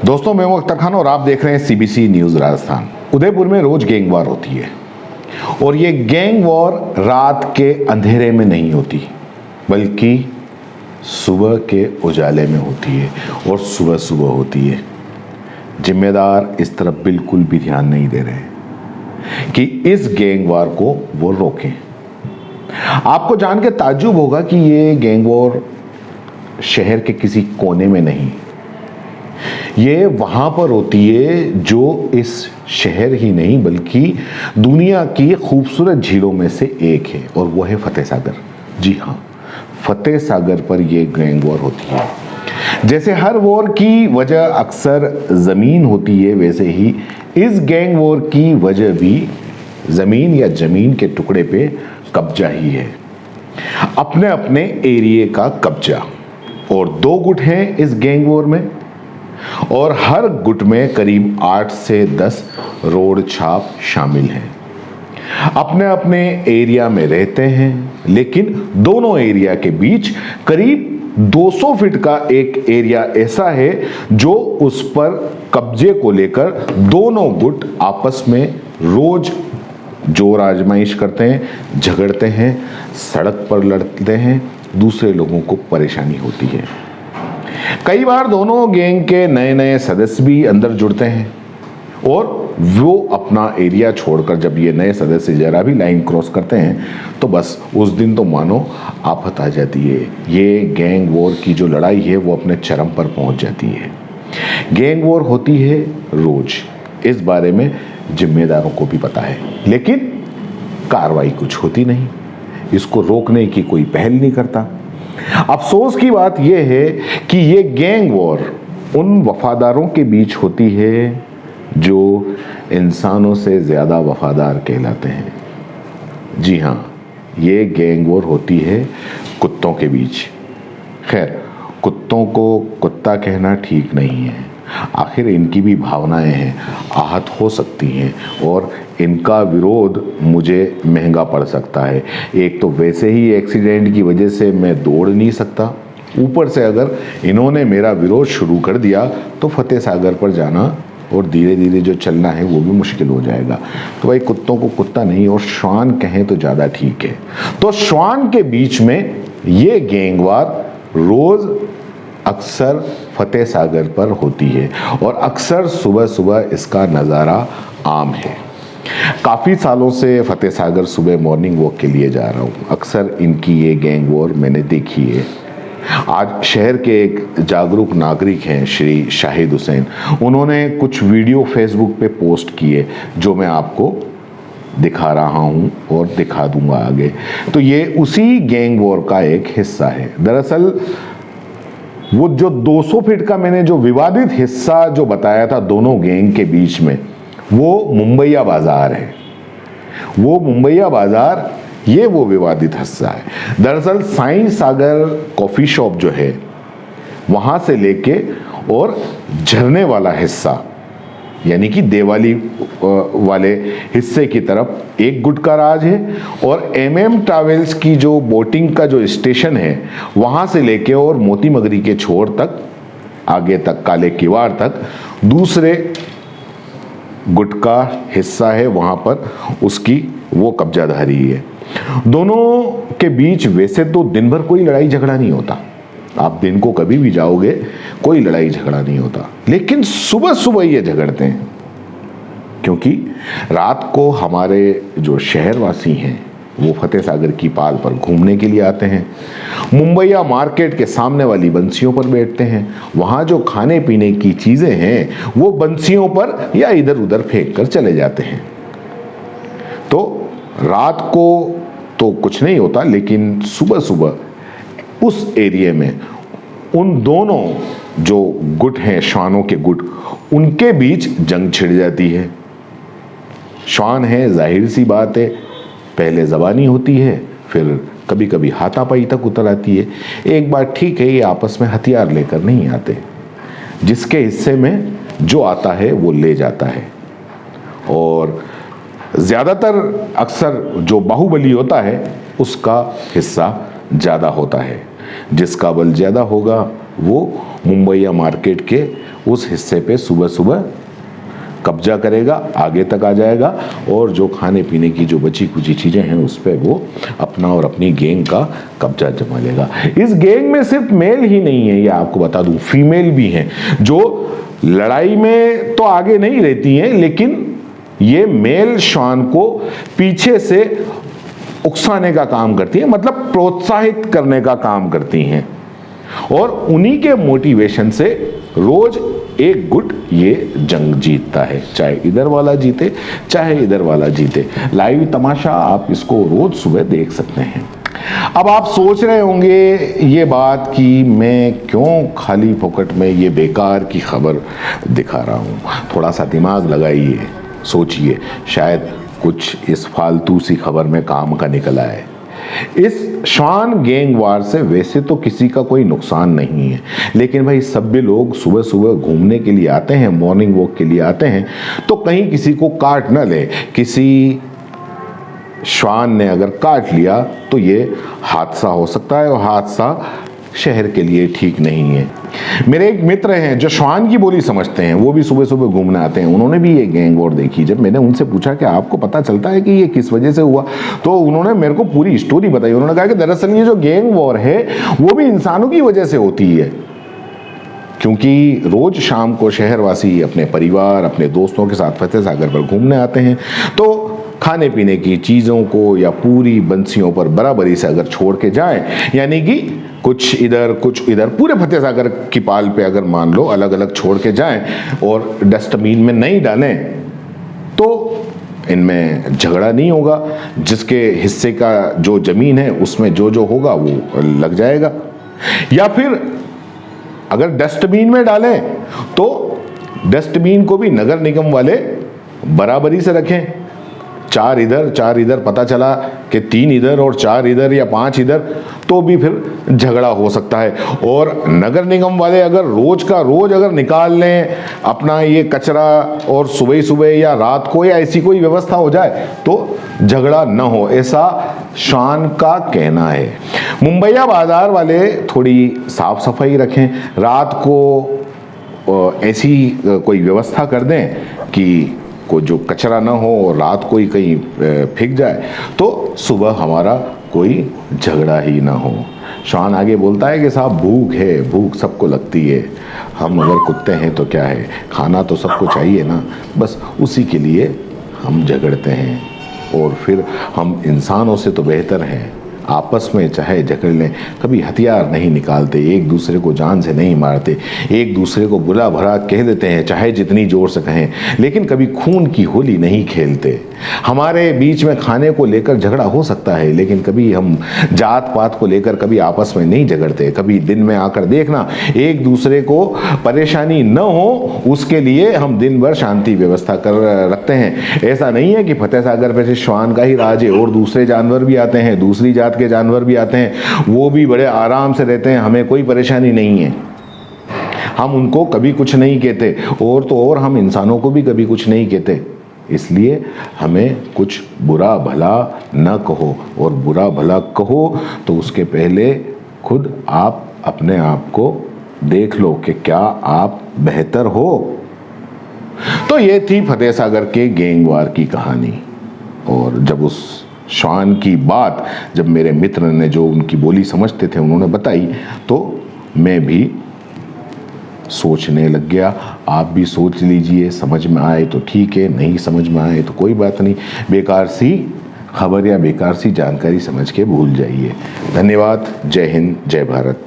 दोस्तों, मैं अख्तर खान और आप देख रहे हैं सीबीसी न्यूज राजस्थान। उदयपुर में रोज गैंग वॉर होती है और ये गैंग वॉर रात के अंधेरे में नहीं होती बल्कि सुबह के उजाले में होती है और सुबह सुबह होती है। जिम्मेदार इस तरफ बिल्कुल भी ध्यान नहीं दे रहे कि इस गैंग वॉर को वो रोकें। आपको जान के ताज्जुब होगा कि ये गैंग वॉर शहर के किसी कोने में नहीं, ये वहां पर होती है जो इस शहर ही नहीं बल्कि दुनिया की खूबसूरत झीलों में से एक है और वो है फतेह सागर। जी हाँ, फतेह सागर पर यह गैंग वॉर होती है। जैसे हर वॉर की वजह अक्सर जमीन होती है, वैसे ही इस गैंग वॉर की वजह भी जमीन या जमीन के टुकड़े पे कब्जा ही है, अपने अपने एरिया का कब्जा। और दो गुट हैं इस गैंग वॉर में और हर गुट में करीब 8 से 10 रोड छाप शामिल हैं। अपने अपने एरिया में रहते हैं, लेकिन दोनों एरिया के बीच करीब 200 फीट का एक एरिया ऐसा है जो उस पर कब्जे को लेकर दोनों गुट आपस में रोज जोर आजमाइश करते हैं, झगड़ते हैं, सड़क पर लड़ते हैं, दूसरे लोगों को परेशानी होती है। कई बार दोनों गैंग के नए नए सदस्य भी अंदर जुड़ते हैं और वो अपना एरिया छोड़कर जब ये नए सदस्य जरा भी लाइन क्रॉस करते हैं तो बस उस दिन तो मानो आफत आ जाती है। ये गैंग वॉर की जो लड़ाई है वो अपने चरम पर पहुंच जाती है। गैंग वॉर होती है रोज, इस बारे में जिम्मेदारों को भी पता है, लेकिन कार्रवाई कुछ होती नहीं, इसको रोकने की कोई पहल नहीं करता। अफसोस की बात यह है कि ये गैंग वॉर उन वफादारों के बीच होती है जो इंसानों से ज़्यादा वफादार कहलाते हैं। जी हाँ, ये गैंग वॉर होती है कुत्तों के बीच। खैर, कुत्तों को कुत्ता कहना ठीक नहीं है, आखिर इनकी भी भावनाएं हैं, आहत हो सकती हैं और इनका विरोध मुझे महंगा पड़ सकता है। एक तो वैसे ही एक्सीडेंट की वजह से मैं दौड़ नहीं सकता, ऊपर से अगर इन्होंने मेरा विरोध शुरू कर दिया तो फतेह सागर पर जाना और धीरे धीरे जो चलना है वो भी मुश्किल हो जाएगा। तो भाई, कुत्तों को कुत्ता नहीं और श्वान कहें तो ज़्यादा ठीक है। तो श्वान के बीच में ये गैंग वॉर रोज़ अक्सर फतेह सागर पर होती है और अक्सर सुबह सुबह इसका नज़ारा आम है। काफ़ी सालों से फतेह सागर सुबह मॉर्निंग वॉक के लिए जा रहा हूँ, अक्सर इनकी ये गैंग वॉर मैंने देखी है। आज शहर के एक जागरूक नागरिक हैं श्री शाहिद हुसैन, उन्होंने कुछ वीडियो फेसबुक पे पोस्ट किए जो मैं आपको दिखा रहा हूँ और दिखा दूंगा आगे। तो ये उसी गैंग वॉर का एक हिस्सा है। दरअसल वो जो 200 फीट का मैंने जो विवादित हिस्सा जो बताया था दोनों गैंग के बीच में, वो मुंबईया बाजार है। वो मुंबईया बाजार ये वो विवादित हिस्सा है। दरअसल साईं सागर कॉफी शॉप जो है वहां से लेके और झरने वाला हिस्सा यानी कि देवाली वाले हिस्से की तरफ एक गुट का राज है और एमएम ट्रैवल्स की जो बोटिंग का जो स्टेशन है वहां से लेके और मोती मगरी के छोर तक आगे तक काले किवाड़ तक दूसरे गुट का हिस्सा है, वहां पर उसकी वो कब्जाधारी है। दोनों के बीच वैसे तो दिन भर कोई लड़ाई झगड़ा नहीं होता, आप दिन को कभी भी जाओगे कोई लड़ाई झगड़ा नहीं होता, लेकिन सुबह सुबह ये झगड़ते हैं क्योंकि रात को हमारे जो शहरवासी हैं वो फतेह सागर की पाल पर घूमने के लिए आते हैं। मुंबईया मार्केट के सामने वाली बंसियों पर बैठते हैं, वहाँ जो खाने पीने की चीज़ें हैं वो बंसियों पर या इधर उधर फेंक कर चले जाते हैं। तो रात को तो कुछ नहीं होता, लेकिन सुबह सुबह उस एरिया में उन दोनों जो गुट हैं, श्वानों के गुट, उनके बीच जंग छिड़ जाती है। श्वान है, जाहिर सी बात है, पहले ज़बानी होती है, फिर कभी कभी हाथापाई तक उतर आती है। एक बात ठीक है, ये आपस में हथियार लेकर नहीं आते, जिसके हिस्से में जो आता है वो ले जाता है और ज़्यादातर अक्सर जो बाहुबली होता है उसका हिस्सा ज़्यादा होता है। जिसका बल ज़्यादा होगा वो मुंबई मार्केट के उस हिस्से पे सुबह सुबह कब्जा करेगा, आगे तक आ जाएगा और जो खाने पीने की जो बची कुची चीज़ें हैं उस पर वो अपना और अपनी गैंग का कब्जा जमा लेगा। इस गैंग में सिर्फ मेल ही नहीं है, ये आपको बता दूं, फीमेल भी हैं जो लड़ाई में तो आगे नहीं रहती हैं, लेकिन ये मेल श्वान को पीछे से उकसाने का काम करती है, मतलब प्रोत्साहित करने का काम करती हैं और उन्हीं के मोटिवेशन से रोज एक गुट ये जंग जीतता है, चाहे इधर वाला जीते चाहे इधर वाला जीते। लाइव तमाशा आप इसको रोज सुबह देख सकते हैं। अब आप सोच रहे होंगे ये बात कि मैं क्यों खाली फोकट में ये बेकार की खबर दिखा रहा हूँ। थोड़ा सा दिमाग लगाइए, सोचिए, शायद कुछ इस फालतू सी खबर में काम का निकला है। इस श्वान गैंग वार से वैसे तो किसी का कोई नुकसान नहीं है, लेकिन भाई सभ्य लोग सुबह सुबह घूमने के लिए आते हैं, मॉर्निंग वॉक के लिए आते हैं, तो कहीं किसी को काट न ले। किसी श्वान ने अगर काट लिया तो ये हादसा हो सकता है और हादसा शहर के लिए ठीक नहीं है। मेरे एक मित्र हैं जो श्वान की बोली समझते हैं, वो भी सुबह सुबह घूमने आते हैं, उन्होंने भी ये गैंग वॉर देखी। जब मैंने उनसे पूछा कि आपको पता चलता है कि ये किस वजह से हुआ, तो उन्होंने मेरे को पूरी स्टोरी बताई। उन्होंने कहा कि दरअसल ये जो गैंग वॉर है वो भी इंसानों की वजह से होती है, क्योंकि रोज शाम को शहरवासी अपने परिवार अपने दोस्तों के साथ फतेह सागर पर घूमने आते हैं, तो खाने पीने की चीज़ों को या पूरी बंसियों पर बराबरी से अगर छोड़ के जाएं, यानी कि कुछ इधर पूरे फतेह सागर की पाल पे अगर मान लो अलग अलग छोड़ के जाएं और डस्टबिन में नहीं डालें, तो इनमें झगड़ा नहीं होगा। जिसके हिस्से का जो ज़मीन है उसमें जो होगा वो लग जाएगा। या फिर अगर डस्टबिन में डालें तो डस्टबिन को भी नगर निगम वाले बराबरी से रखें। चार इधर पता चला कि 3 इधर और 4 इधर या 5 इधर, तो भी फिर झगड़ा हो सकता है। और नगर निगम वाले अगर रोज का रोज अगर निकाल लें अपना ये कचरा और सुबह सुबह या रात को या ऐसी कोई व्यवस्था हो जाए तो झगड़ा न हो, ऐसा शान का कहना है। मुंबईया बाजार वाले थोड़ी साफ सफाई रखें, रात को ऐसी कोई व्यवस्था कर दें कि को जो कचरा ना हो और रात को ही कहीं फेंक जाए तो सुबह हमारा कोई झगड़ा ही ना हो। श्वान आगे बोलता है कि साहब भूख है, भूख सबको लगती है, हम अगर कुत्ते हैं तो क्या है, खाना तो सबको चाहिए ना, बस उसी के लिए हम झगड़ते हैं। और फिर हम इंसानों से तो बेहतर हैं, आपस में चाहे झगड़ लें, कभी हथियार नहीं निकालते, एक दूसरे को जान से नहीं मारते, एक दूसरे को बुरा भला कह देते हैं चाहे जितनी जोर से कहें, लेकिन कभी खून की होली नहीं खेलते। हमारे बीच में खाने को लेकर झगड़ा हो सकता है, लेकिन कभी हम जात पात को लेकर कभी आपस में नहीं झगड़ते। कभी दिन में आकर देखना, एक दूसरे को परेशानी न हो उसके लिए हम दिन भर शांति व्यवस्था कर रखते हैं। ऐसा नहीं है कि फतेह सागर पे श्वान का ही राज है और दूसरे जानवर भी आते हैं, दूसरी जात के जानवर भी आते हैं, वो भी बड़े आराम से रहते हैं, हमें कोई परेशानी नहीं है, हम उनको कभी कुछ नहीं कहते। और तो और हम इंसानों को भी कभी कुछ नहीं कहते। इसलिए हमें कुछ बुरा भला न कहो, और बुरा भला कहो तो उसके पहले खुद आप अपने आप को देख लो कि क्या आप बेहतर हो। तो ये थी फतेह सागर के गैंग वार की कहानी। और जब उस श्वान की बात जब मेरे मित्र ने जो उनकी बोली समझते थे उन्होंने बताई, तो मैं भी सोचने लग गया। आप भी सोच लीजिए, समझ में आए तो ठीक है, नहीं समझ में आए तो कोई बात नहीं, बेकार सी खबर या बेकार सी जानकारी समझ के भूल जाइए। धन्यवाद। जय हिंद, जय भारत।